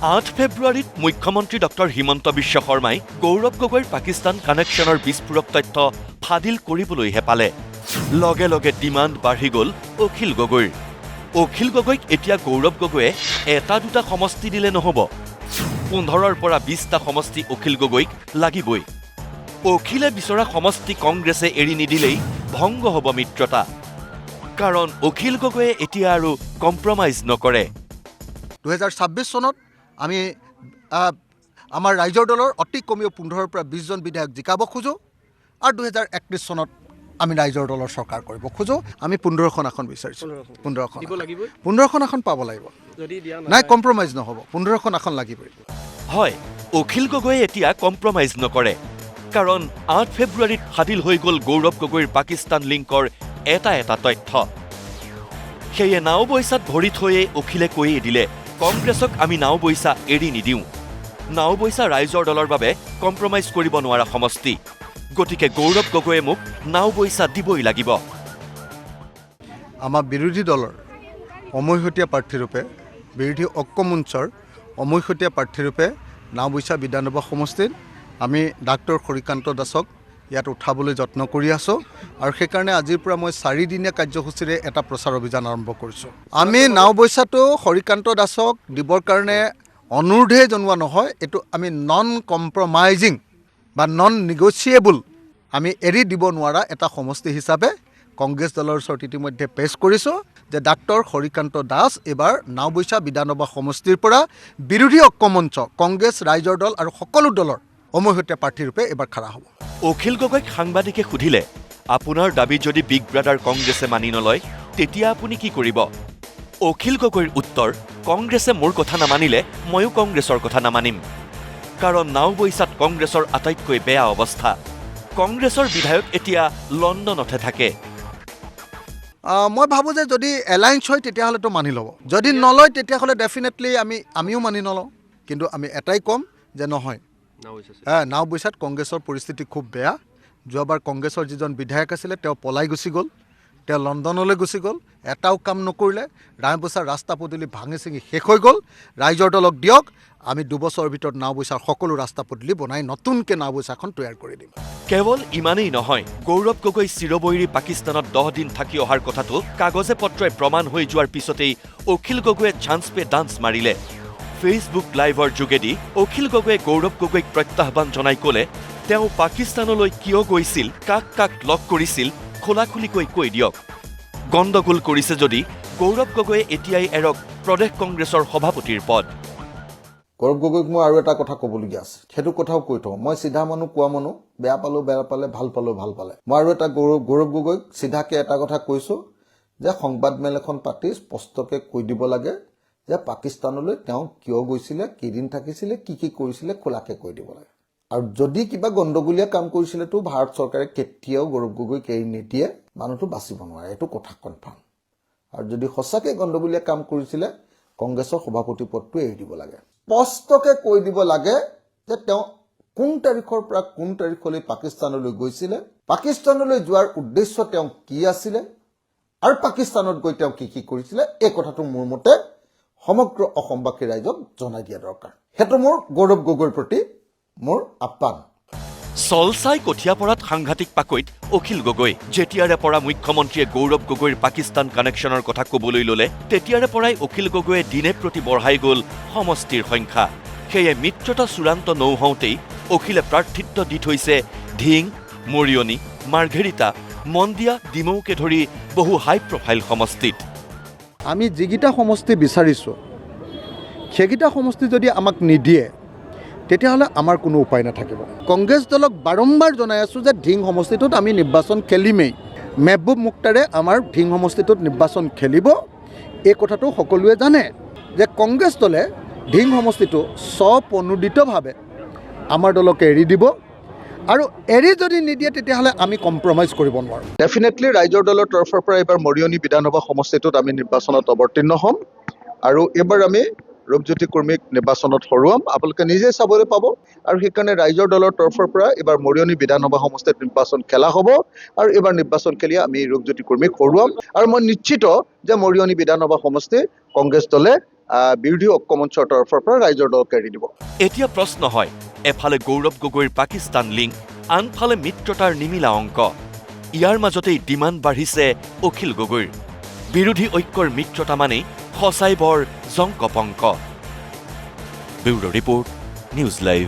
8 ফেব্ৰুৱাৰীত মুখ্যমন্ত্ৰী ডক্টৰ হিমন্ত বিশ্ব শৰ্মাই গৌৰৱ গগৈৰ পাকিস্তান কানেকশ্যনৰ বিস্ফোৰক তথ্য ফাদিল কৰিবলৈহে পালে। লগে লগে ডিমাণ্ড বাঢ়ি গ'ল অখিল গগৈৰ। অখিল গগৈক এতিয়া গৌৰৱ গগৈয়ে এটা দুটা সমষ্টি দিলে নহ'ব, 15ৰ পৰা 20টা সমষ্টি অখিল গগৈক লাগিবই। অখিলে বিচৰা সমষ্টি কংগ্ৰেছে এৰি নিদিলেই ভংগ হ'ব মিত্ৰতা, কাৰণ অখিল গগৈয়ে এতিয়া আৰু কম্প্ৰমাইজ নকৰে। 2026 চনত আমি আমাৰ ৰাইজৰ দলৰ অতি কমেও 15ৰ পৰা 20 জন বিধায়ক জিকাব খোজোঁ, আৰু 2031 চনত আমি ৰাইজৰ দলৰ চৰকাৰ কৰিব খোজোঁ। আমি 15খন আসন বিচাৰিছোঁ। 15খন আসন পাব লাগিব, নাই কম্প্ৰমাইজ নহ'ব, 15খন আসন লাগিবই। হয়, অখিল গগৈয়ে এতিয়া কম্প্ৰমাইজ নকৰে, কাৰণ 8 ফেব্ৰুৱাৰীত ফাদিল হৈ গ'ল গৌৰৱ গগৈৰ পাকিস্তান লিংকৰ এটা তথ্য। সেয়ে নাওবৈচাত ভৰি থৈয়ে অখিলে কৈয়ে দিলে, কংগ্ৰেছক আমি নাওবৈচা এৰি নিদিওঁ। নাওবৈচা ৰাইজৰ দলৰ বাবে কম্প্ৰমাইজ কৰিব নোৱাৰা সমষ্টি, গতিকে গৌৰৱ গগৈয়ে মোক নাওবৈচা দিবই লাগিব। আমাৰ বিৰোধী দলৰ অমৈহতীয়া প্ৰাৰ্থীৰূপে, বিৰোধী ঐক্যমঞ্চৰ অমৈহতীয়া প্ৰাৰ্থীৰূপে নাওবৈচা বিধানসভা সমষ্টিত আমি ডাক্তৰ হৰিকান্ত দাসক ইয়াত উঠাবলৈ যত্ন কৰি আছোঁ, আৰু সেইকাৰণে আজিৰ পৰা মই 4 দিনীয়া কাৰ্যসূচীৰে এটা প্ৰচাৰ অভিযান আৰম্ভ কৰিছোঁ। আমি নাওবৈচাটো হৰিকান্ত দাসক দিবৰ কাৰণে অনুৰোধে জনোৱা নহয়, এইটো আমি নন কম্প্ৰমাইজিং বা নন নিগচিয়েবল, আমি এৰি দিব নোৱাৰা এটা সমষ্টি হিচাপে কংগ্ৰেছ দলৰ ওচৰত ইতিমধ্যে পেছ কৰিছোঁ যে ডাক্তৰ হৰিকান্ত দাস এইবাৰ নাওবৈচা বিধানসভা সমষ্টিৰ পৰা বিৰোধী ঐক্যমঞ্চ, কংগ্ৰেছ, ৰাইজৰ দল আৰু সকলো দলৰ অমৈহতীয়া প্ৰাৰ্থীৰূপে এইবাৰ খাৰা হ'ব। অখিল গগৈক সাংবাদিকে সুধিলে, আপোনাৰ দাবী যদি বিগ ব্ৰাদাৰ কংগ্ৰেছে মানি নলয়, তেতিয়া আপুনি কি কৰিব? অখিল গগৈৰ উত্তৰ, কংগ্ৰেছে মোৰ কথা নামানিলে ময়ো কংগ্ৰেছৰ কথা নামানিম, কাৰণ নাওবৈচাত কংগ্ৰেছৰ আটাইতকৈ বেয়া অৱস্থা। কংগ্ৰেছৰ বিধায়ক এতিয়া লণ্ডনতহে থাকে। মই ভাবোঁ যে যদি এলায়েন্স হয় তেতিয়াহ'লেতো মানি ল'ব, যদি নলয় তেতিয়াহ'লে ডেফিনেটলি আমিও মানি নলওঁ। কিন্তু আমি এটাই ক'ম যে নহয়, নাওবৈচাত কংগ্ৰেছৰ পৰিস্থিতি খুব বেয়া। যোৱাবাৰ কংগ্ৰেছৰ যিজন বিধায়ক আছিলে তেওঁ পলাই গুচি গ'ল, তেওঁ লণ্ডনলৈ গুচি গ'ল, এটাও কাম নকৰিলে। নাওবৈচাৰ ৰাস্তা পদূলি ভাঙি চিঙি শেষ হৈ গ'ল। ৰাইজৰ দলক দিয়ক, আমি 2 বছৰৰ ভিতৰত নাওবৈচাৰ সকলো ৰাস্তা পদূলি বনাই নতুনকৈ নাওবৈচাখন তৈয়াৰ কৰি দিম। কেৱল ইমানেই নহয়, গৌৰৱ গগৈ চিৰবৈৰী পাকিস্তানত 10 দিন থাকি অহাৰ কথাটো কাগজে পত্ৰই প্ৰমাণ হৈ যোৱাৰ পিছতেই অখিল গগৈয়ে চান্স পে ডান্স মাৰিলে। ফেচবুক লাইভৰ যোগেদি অখিল গগৈয়ে গৌৰৱ গগৈক প্ৰত্যাহ্বান জনাই ক'লে, তেওঁ পাকিস্তানলৈ কিয় গৈছিল, কাক কাক লগ কৰিছিল, খোলাখুলিকৈ কৈ দিয়ক। গণ্ডগোল কৰিছে যদি গৌৰৱ গগৈয়ে এতিয়াই এৰক প্ৰদেশ কংগ্ৰেছৰ সভাপতিৰ পদ। গৌৰৱ গগৈক মই আৰু এটা কথা ক'বলগীয়া আছে, সেইটো কথাও কৈ থওঁ। মই চিধা মানুহ, কোৱা মানুহ, বেয়া পালেও বেয়া পালে, ভাল পালেও ভাল পালে। মই আৰু এটা গৌৰৱ গগৈক চিধাকৈ এটা কথা কৈছোঁ যে সংবাদমেল এখন পাতি স্পষ্টকৈ কৈ দিব লাগে যে পাকিস্তানলৈ তেওঁ কিয় গৈছিলে, কেইদিন থাকিছিলে, কি কৰিছিলে, খোলাকৈ কৈ দিব লাগে। আৰু যদি কিবা গণ্ডগোলীয়া কাম কৰিছিলেতো ভাৰত চৰকাৰে কেতিয়াও গৌৰৱ গগৈক এৰি নিদিয়ে, মানুহটো বাচিব নোৱাৰে, এইটো কথা কনফাৰ্ম। আৰু যদি সঁচাকৈ গণ্ডগোলীয়া কাম কৰিছিলে কংগ্ৰেছৰ সভাপতি পদটো এৰি দিব লাগে। স্পষ্টকৈ কৈ দিব লাগে যে তেওঁ কোন তাৰিখৰ পৰা কোন তাৰিখলৈ পাকিস্তানলৈ গৈছিলে, পাকিস্তানলৈ যোৱাৰ উদ্দেশ্য তেওঁ কি আছিলে, আৰু পাকিস্তানত গৈ তেওঁ কি কৰিছিলে, এই কথাটো মোৰ মতে সমগ্ৰ অসমবাসী ৰাইজক জনাই দিয়া দৰকাৰ। সেইটো মোৰ গৌৰৱ গগৈৰ প্ৰতি মোৰ আহ্বান। চলচাই কঠীয়াপৰাত সাংঘাতিক পাকৈত অখিল গগৈ। যেতিয়াৰে পৰা মুখ্যমন্ত্ৰীয়ে গৌৰৱ গগৈৰ পাকিস্তান কানেকশ্যনৰ কথা ক'বলৈ ল'লে, তেতিয়াৰে পৰাই অখিল গগৈয়ে দিনে প্ৰতি বঢ়াই গ'ল সমষ্টিৰ সংখ্যা। সেয়ে মিত্ৰতা চূড়ান্ত নৌহওঁতেই অখিলে প্ৰাৰ্থিত্ব দি থৈছে ধিং, মৰিয়নি, মাৰ্ঘেৰিটা, মন্দিয়া, ডিমৌকে ধৰি বহু হাই প্ৰফাইল সমষ্টিত। আমি যিকেইটা সমষ্টি বিচাৰিছোঁ সেইকেইটা সমষ্টি যদি আমাক নিদিয়ে তেতিয়াহ'লে আমাৰ কোনো উপায় নাথাকিব। কংগ্ৰেছ দলক বাৰম্বাৰ জনাই আছোঁ যে ধিং সমষ্টিটোত আমি নিৰ্বাচন খেলিমেই, মেহবুব মুক্তাৰে আমাৰ ধিং সমষ্টিটোত নিৰ্বাচন খেলিব। এই কথাটো সকলোৱে জানে যে কংগ্ৰেছ দলে ধিং সমষ্টিটো স্বপ্ৰণোদিতভাৱে আমাৰ দলকে এৰি দিব, আৰু এৰি যদি নিদিয়ে তেতিয়াহ'লে আমি কম্প্ৰমাইজ কৰিব নোৱাৰোঁ। ডেফিনেটলি ৰাইজৰ দলৰ তৰফৰ পৰা এইবাৰ মৰিয়নি বিধানসভা সমষ্টিটোত আমি নিৰ্বাচনত অৱতীৰ্ণ হ'ম, আৰু এইবাৰ আমি ৰূপজ্যোতি কুৰ্মীক নিৰ্বাচনত হৰুৱাম। আপোনালোকে নিজে চাবলৈ পাব। আৰু সেইকাৰণে ৰাইজৰ দলৰ তৰফৰ পৰা এইবাৰ মৰিয়নি বিধানসভা সমষ্টিত নিৰ্বাচন খেলা হ'ব, আৰু এইবাৰ নিৰ্বাচন খেলি আমি ৰূপজ্যোতি কুৰ্মীক হৰুৱাম। আৰু মই নিশ্চিত যে মৰিয়নি বিধানসভা সমষ্টি কংগ্ৰেছ দলে বিৰোধী ঐক্যমঞ্চৰ তৰফৰ পৰা ৰাইজৰ দলক এৰি দিব। এতিয়া প্ৰশ্ন হয়, এফালে গৌৰৱ গগৈৰ পাকিস্তান লিংক, আনফালে মিত্ৰতাৰ নিমিলা অংক। ইয়াৰ মাজতেই ডিমাণ্ড বাঢ়িছে অখিল গগৈৰ। বিৰোধী ঐক্যৰ মিত্ৰতা মানেই সঁচাই বৰ জংকপংক। Bureau report, news live.